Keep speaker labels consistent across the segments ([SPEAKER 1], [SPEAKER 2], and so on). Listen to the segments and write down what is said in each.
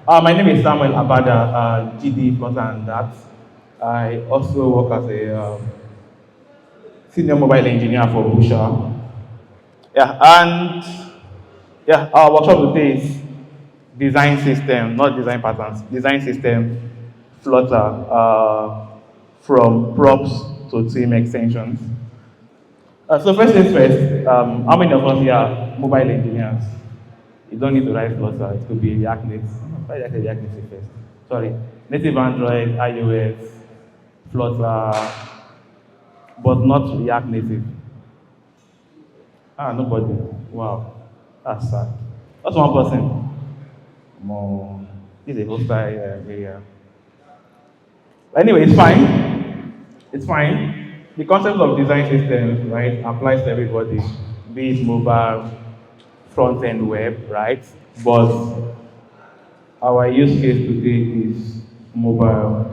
[SPEAKER 1] My name is Samuel Abada, GD Flutter and that. I also work as a senior mobile engineer for Busha. Yeah, and yeah, our workshop today is design system, not design patterns, design system, Flutter, from props to team extensions. So first things first, how many of us here are mobile engineers? You don't need to write Flutter. It could be React Native. Why did I say React Native first? Sorry. Native Android, iOS, Flutter, but not React Native. Nobody. Wow. That's sad. That's one person. More. This is a hostile area. Anyway, it's fine. It's fine. The concept of design systems, right, applies to everybody, be it mobile, front-end web, right? But our use case today is mobile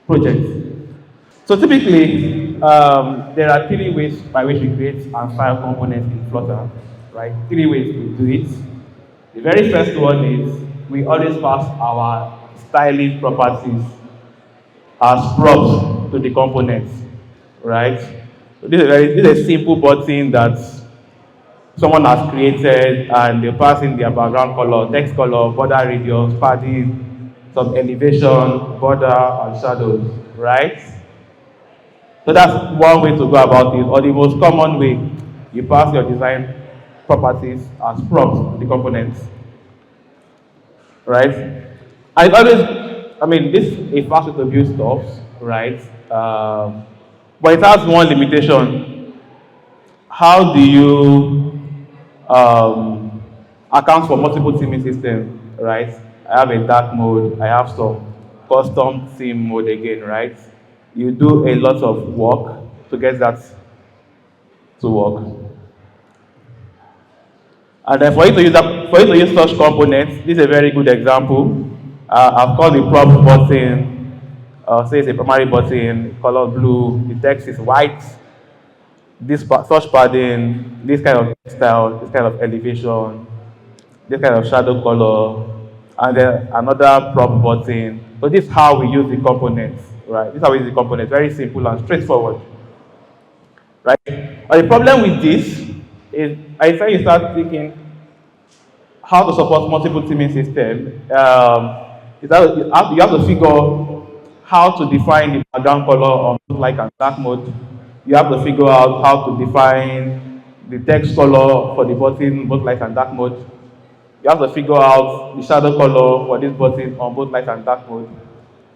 [SPEAKER 1] projects. So typically, there are three ways by which we create and style components in Flutter, right? Three ways to do it. The very first one is we always pass our styling properties as props to the components, right? So this is a simple button that someone has created and they pass in their background color, text color, border radius, padding, some elevation, border, and shadows, right? So that's one way to go about it, or the most common way. You pass your design properties as props to the components, right? And it always, this is a fast way to build stuff, right? But it has one limitation. How do you account for multiple theming systems, right? I have a dark mode, I have some custom theme mode again, right? You do a lot of work to get that to work. And then for you to use such components, this is a very good example. I've called the prop button, say it's a primary button, color blue, the text is white, this such padding, this kind of style, this kind of elevation, this kind of shadow color, and then another prop button. So this is how we use the components, right? This is how we use the components, very simple and straightforward, right? But the problem with this is, I say you start thinking how to support multiple theming systems. You have to figure how to define the background color on both light and dark mode. You have to figure out how to define the text color for the button, both light and dark mode. You have to figure out the shadow color for this button on both light and dark mode.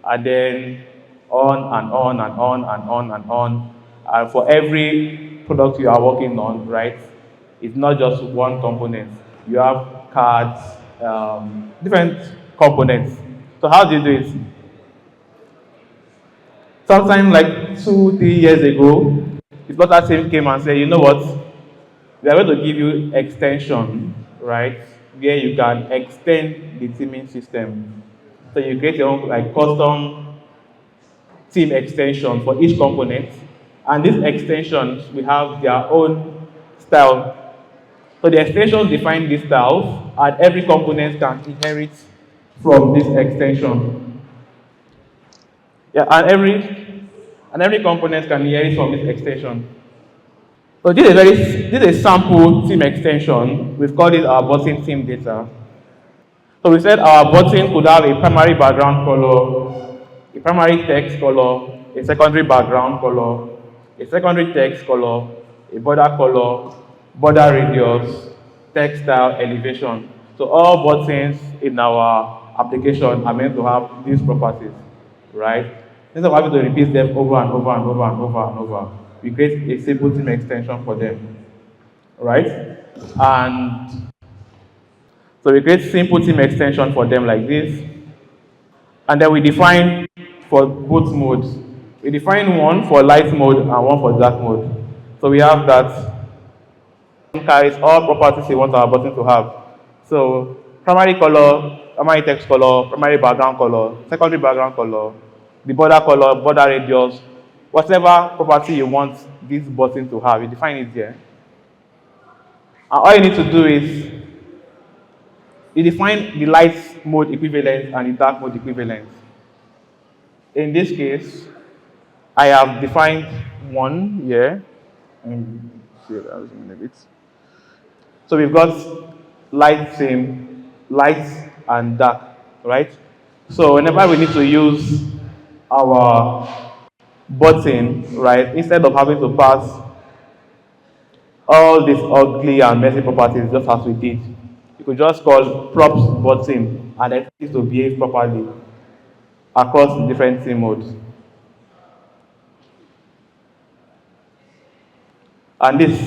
[SPEAKER 1] And then on and on and on and on and on. And for every product you are working on, right, it's not just one component. You have cards, different components. So how do you do it? Sometime like 2-3 years ago, the Flutter team came and said, you know what, we are going to give you extension, right, where you can extend the theming system. So you create your own like custom theme extension for each component, and these extensions will have their own style. So the extensions define these styles, and every component can inherit from this extension. Yeah, and every component can inherit from this extension. So this is a sample theme extension. We've called it our button theme data. So we said our button could have a primary background color, a primary text color, a secondary background color, a secondary text color, a border color, border radius, text style, elevation. So all buttons in our application are meant to have these properties, right? Instead of having to repeat them over and over and over and over and over, we create a simple theme extension for them, right? And so we create simple theme extension for them like this. And then we define for both modes. We define one for light mode and one for dark mode. So we have that carries all properties we want our button to have. So primary color, primary text color, primary background color, secondary background color, the border color, border radius, whatever property you want this button to have, you define it there. And all you need to do is you define the light mode equivalent and the dark mode equivalent. In this case, I have defined one here. So we've got light same, light and dark, right? So whenever we need to use our button, right, instead of having to pass all these ugly and messy properties just as we did, you could just call props button and expect it to behave properly across the different scene modes. And this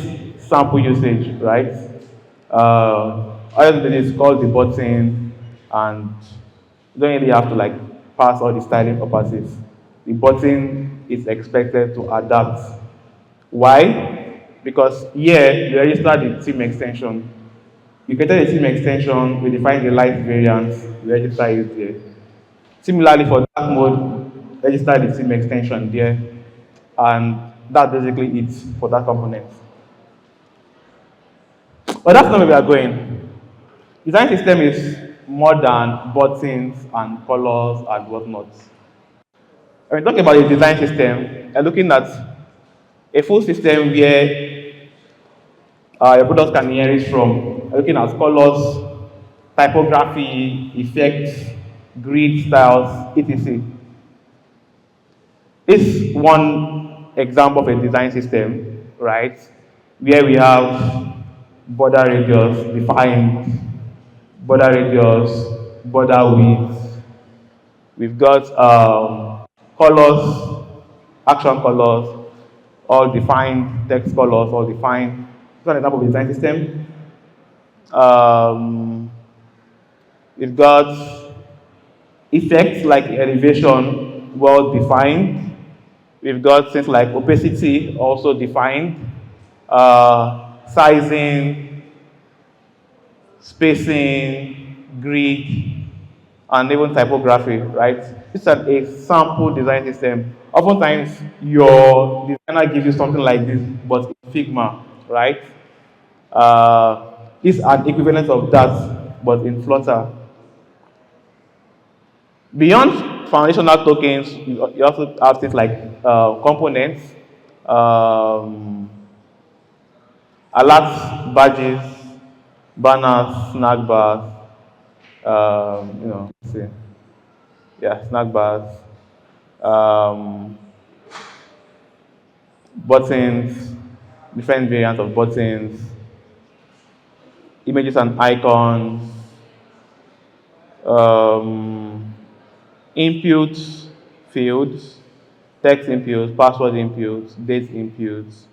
[SPEAKER 1] sample usage, right? All you is call the button, and you don't really have to like pass all the styling properties. The button is expected to adapt. Why? Because here you register the theme extension. You created a theme extension, we define the light variance, we register it there. Similarly for dark mode, register the theme extension there, and that's basically it for that component. But that's not where we are going. Design system is more than buttons and colors and whatnot. When we talk about a design system, we're looking at a full system where your products can inherit from. We're looking at colors, typography, effects, grid styles, etc. This is one example of a design system, right? Where we have border radius defined, border radius, border width. We've got colors, action colors, all defined, text colors, all defined. This is an example of a design system. We've got effects like elevation, well defined. We've got things like opacity, also defined. Sizing, spacing, grid, and even typography, right? This is a sample design system. Oftentimes, your designer gives you something like this, but in Figma, right? It's an equivalent of that, but in Flutter. Beyond foundational tokens, you also have things like components, alerts, badges, banners, snack bars, snack bars, buttons, different variants of buttons, images and icons, inputs, fields, text inputs, password inputs, date inputs,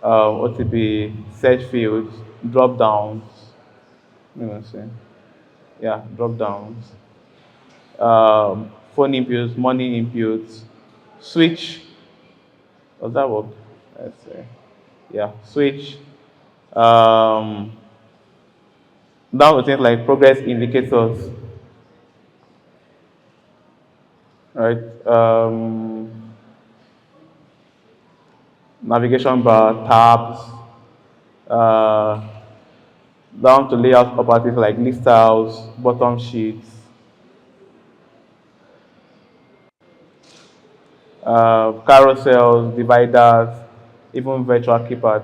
[SPEAKER 1] OTP, search fields, drop downs, drop downs, phone inputs, money inputs, switch. Does that work? Let's see. Switch. Down to things like progress indicators. Right. Navigation bar, tabs, down to layout properties like list styles, bottom sheets, carousels, dividers, even virtual keypad.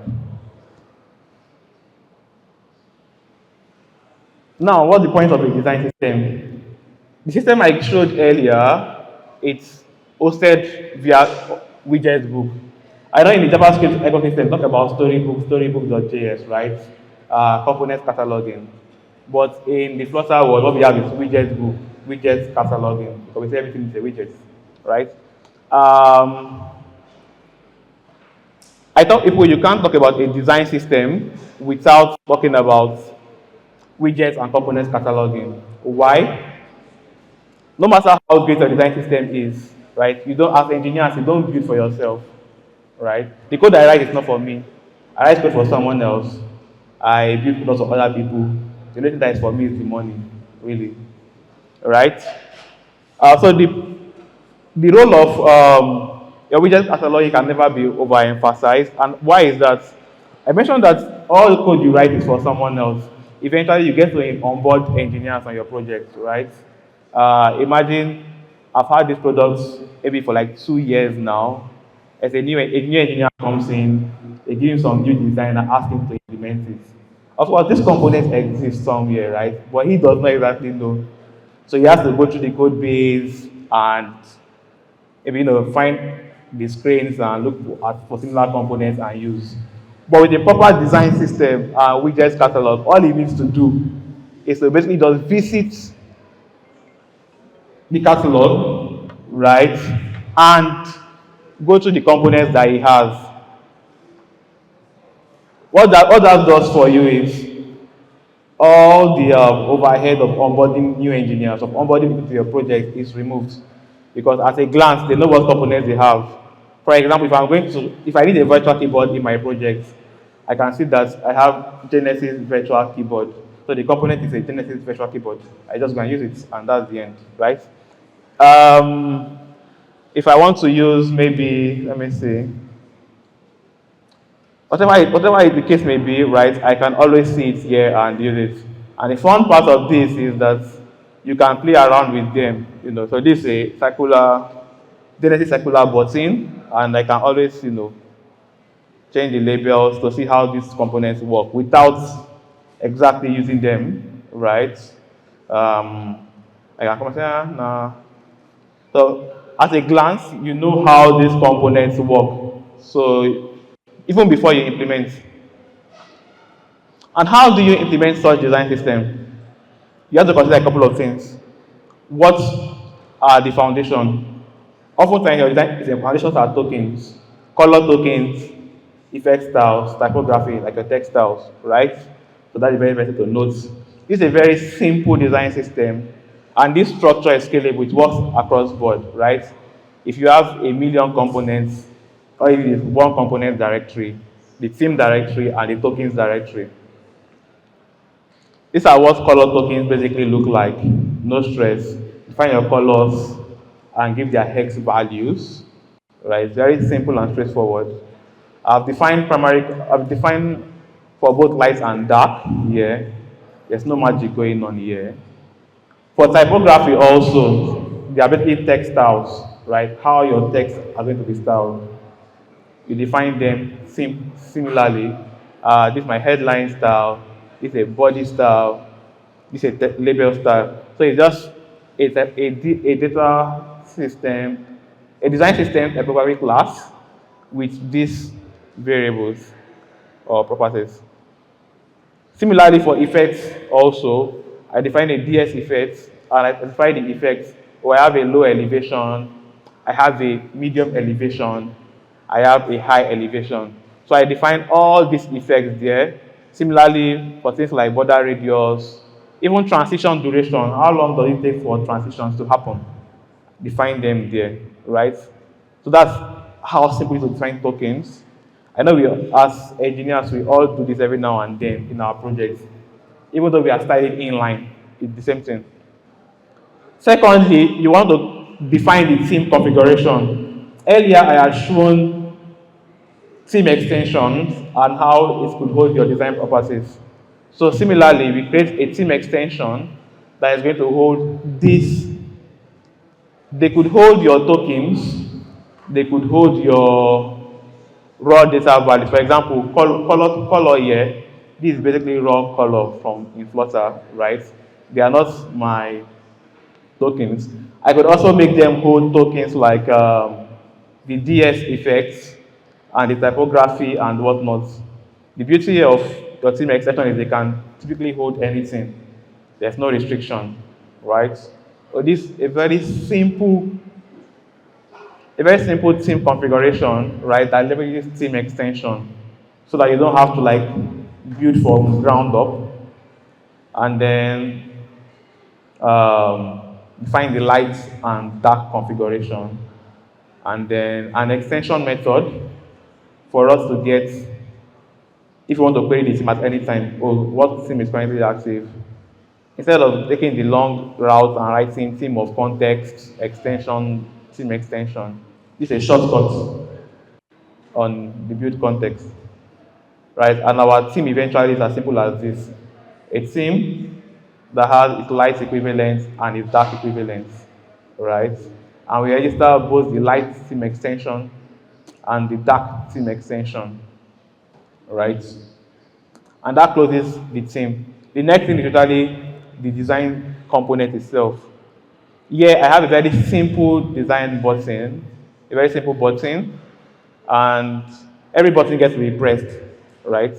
[SPEAKER 1] Now, what's the point of a design system? The system I showed earlier, it's hosted via widget book. I know in the JavaScript ecosystem, talk about storybook.js, right? Component cataloging. But in the Flutter world, what we have is widget book, widget cataloging, because we say everything is a widget, right? I tell people you can't talk about a design system without talking about widgets and components cataloging. Why? No matter how great a design system is, right? You don't, as engineers, you don't build for yourself, right? The code I write is not for me. I write code for someone else. I build lots of other people. The only thing that is for me is the money, really, right? So the role of your widget cataloging can never be overemphasized. And why is that? I mentioned that all the code you write is for someone else. eventually you get to onboard engineers on your project, right? Imagine I've had this product maybe for like 2 years now. As a new engineer comes in, they give him some new design and ask him to implement it. Of course, this component exists somewhere, right? But he does not exactly know. So he has to go through the code base and maybe find the screens and look for similar components and use. But with a proper design system and widgets catalog, all he needs to do is to basically just visit the catalog, right, and go to the components that he has. What that does for you is all the overhead of onboarding new engineers, of onboarding into your project is removed. Because at a glance, they know what components they have. For example, if I need a virtual keyboard in my project, I can see that I have Genesis virtual keyboard. So the component is a Genesis virtual keyboard. I just go and use it, and that's the end, right? If I want to use maybe, let me see, whatever the case may be, right, I can always see it here and use it. And the fun part of this is that you can play around with them, So this is a Genesis circular button, and I can always, change the labels to see how these components work without exactly using them, right? I can come and say, nah. So at a glance, you know how these components work. So even before you implement. And how do you implement such design system? You have to consider a couple of things. What are the foundation? Oftentimes your design foundations are tokens, color tokens, effect styles, typography, like your text styles, right? So that is very important to note. This is a very simple design system, and this structure is scalable. It works across board, right? If you have 1,000,000 components, or if it is one component directory, the theme directory, and the tokens directory. These are what color tokens basically look like. No stress. Define your colors and give their hex values. Right? Very simple and straightforward. I've defined for both light and dark here. There's no magic going on here. For typography also, they are basically text styles, right? How your text are going to be styled. You define them similarly. This is my headline style. This is a body style. This is a label style. So it's just a data system, a design system, a property class with these variables or properties. Similarly for effects also, I define a DS effect and I specify the effects where I have a low elevation, I have a medium elevation, I have a high elevation. So I define all these effects there. Similarly, for things like border radius, even transition duration, how long does it take for transitions to happen? Define them there, right? So that's how simple it is to define tokens. I know as engineers, we all do this every now and then in our projects. Even though we are studying inline, it's the same thing. Secondly, you want to define the theme configuration. Earlier, I had shown theme extensions and how it could hold your design properties. So similarly, we create a theme extension that is going to hold this. They could hold your tokens. They could hold your raw data values. For example, color here. This is basically raw color in Flutter, right? They are not my tokens. I could also make them hold tokens like the DS effects and the typography and whatnot. The beauty of your theme extension is they can typically hold anything. There's no restriction, right? So this is a very simple theme configuration, right? That leverages theme extension, so that you don't have to build from ground up, and then define the light and dark configuration, and then an extension method for us to get, if you want to query the theme at any time, what theme is currently active. Instead of taking the long route and writing theme of context, extension, theme extension, this is a shortcut on the build context, right? And our theme eventually is as simple as this. a theme that has its light equivalent and its dark equivalent, right? And we register both the light theme extension and the dark theme extension, right? And that closes the theme. The next thing is usually the design component itself. Here I have a very simple design button, a very simple button, and every button gets to be pressed, right?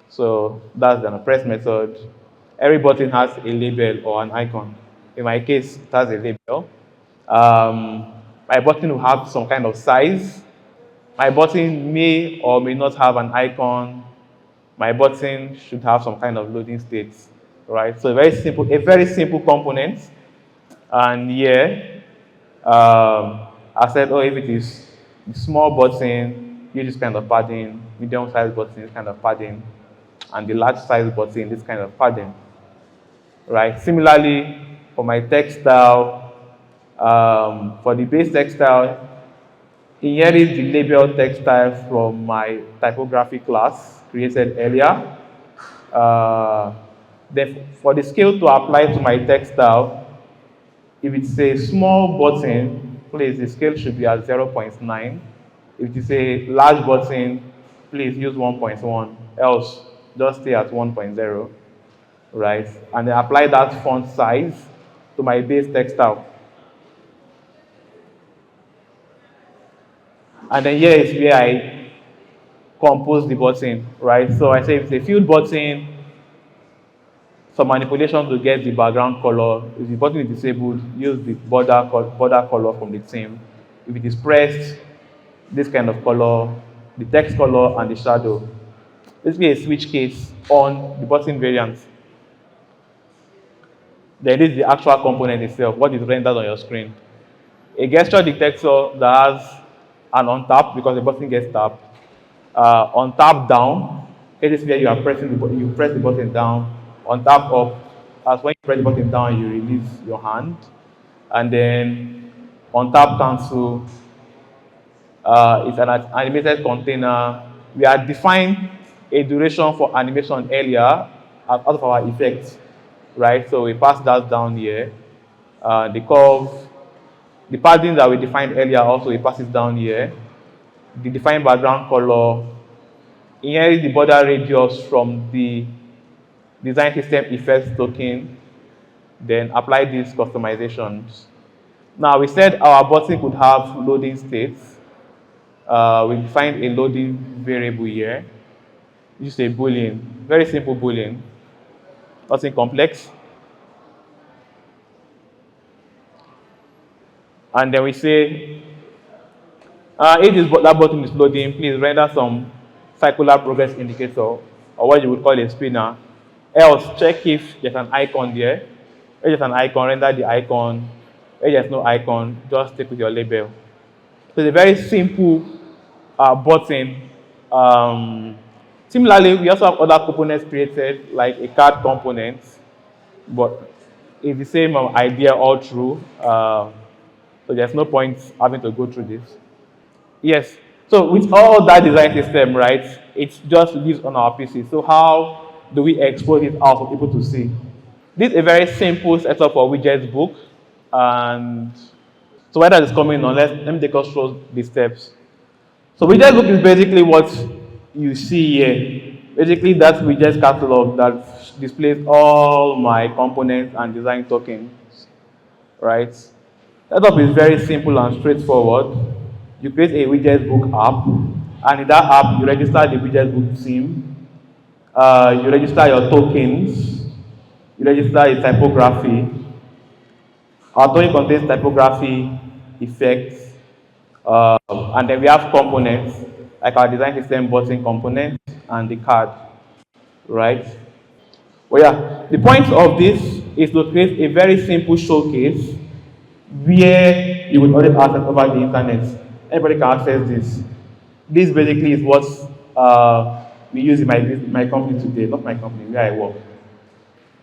[SPEAKER 1] So that's the press method. Every button has a label or an icon. In my case, it has a label. My button will have some kind of size. My button may or may not have an icon. My button should have some kind of loading state, right? So a very simple component. And here, I said, oh, if it is a small button, use this kind of padding, medium-sized button, this kind of padding, and the large-sized button, this kind of padding, right? Similarly, for my text style, for the base text style, inherit the label text style from my typography class created earlier. Then for the scale to apply to my text style, if it's a small button, please, the scale should be at 0.9. If it's a large button, please use 1.1, else just stay at 1.0, right? And then apply that font size to my base text style. And then here is where I compose the button, right? So I say if it's a field button, some manipulation to get the background color. If the button is disabled, use the border color from the theme. If it is pressed, this kind of color, the text color, and the shadow. This will be a switch case on the button variant. Then this is the actual component itself, what is rendered on your screen. A gesture detector that has an on tap because the button gets tapped. On tap down, this is where you are pressing the button, you press the button down. On tap up, as when you press the button down, you release your hand. And then on tap cancel, it's an animated container. We had defined a duration for animation earlier out of our effects, right? So we pass that down here. The curve, the padding that we defined earlier also, we pass it down here. The defined background color, inherit the border radius from the design system effects token, then apply these customizations. Now we said our button could have loading states. We defined a loading variable here. Use a boolean, very simple boolean, nothing complex. And then we say, if that button is loading, please render some circular progress indicator, or what you would call a spinner. Else, check if there's an icon there. If there's an icon, render the icon. If there's no icon, just stick with your label. So it's a very simple button. Similarly, we also have other components created, like a card component, but it's the same idea all through. So there's no point having to go through this. Yes. So with all that design system, right, it just lives on our PC. So how do we expose it out for people to see? This is a very simple setup for widgets book. And so where that is coming on, let me take us through the steps. So widget book is basically what you see here. Basically, that's widgets catalog that displays all my components and design tokens, right? Setup is very simple and straightforward. You create a widget book app, and in that app, you register the widget book theme. You register your tokens, you register a typography. Our token contains typography, effects, and then we have components, like our design system button component and the card, right? Well, yeah, the point of this is to create a very simple showcase where you will always access over the internet. Everybody can access this. This basically is what we use in my company today, not my company, where I work,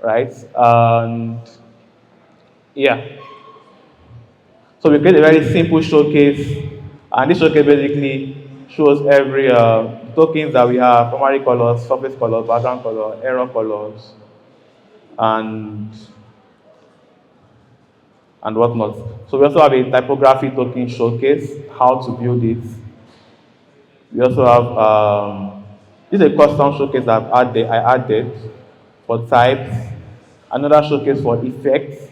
[SPEAKER 1] right? And yeah. So we create a very simple showcase, and this showcase basically shows every tokens that we have, primary colors, surface colors, background color, error colors, and whatnot. So we also have a typography token showcase, how to build it. We also have this is a custom showcase that I added for types, another showcase for effects,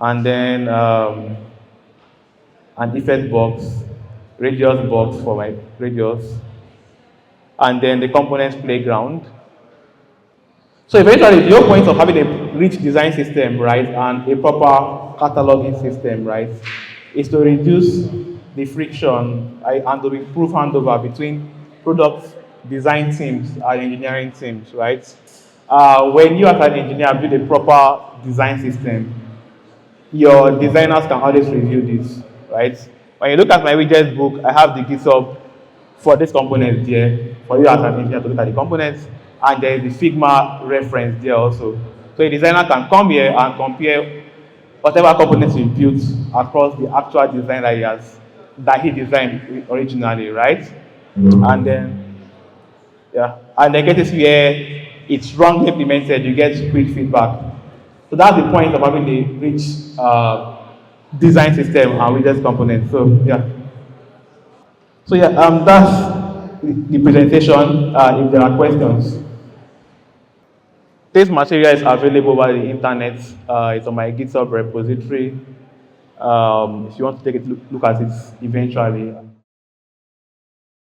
[SPEAKER 1] and then an effect box, radius box for my radius, and then the components playground. So eventually, the whole point of having a rich design system, right, and a proper cataloging system, right, is to reduce the friction and to improve handover between product design teams and engineering teams, right? When you as an engineer build a proper design system, your designers can always review this, right? When you look at my widgets book, I have the GitHub for this component there, for you as an engineer to look at the components, and there is the Figma reference there also. So a designer can come here and compare whatever components he built across the actual design that he designed originally, right? And then, yeah, and then cases where it's wrongly implemented, you get quick feedback. So that's the point of having a rich design system and widgets components. So yeah. So yeah, that's the presentation. If there are questions, this material is available over the internet. It's on my GitHub repository. If you want to take a look at it eventually.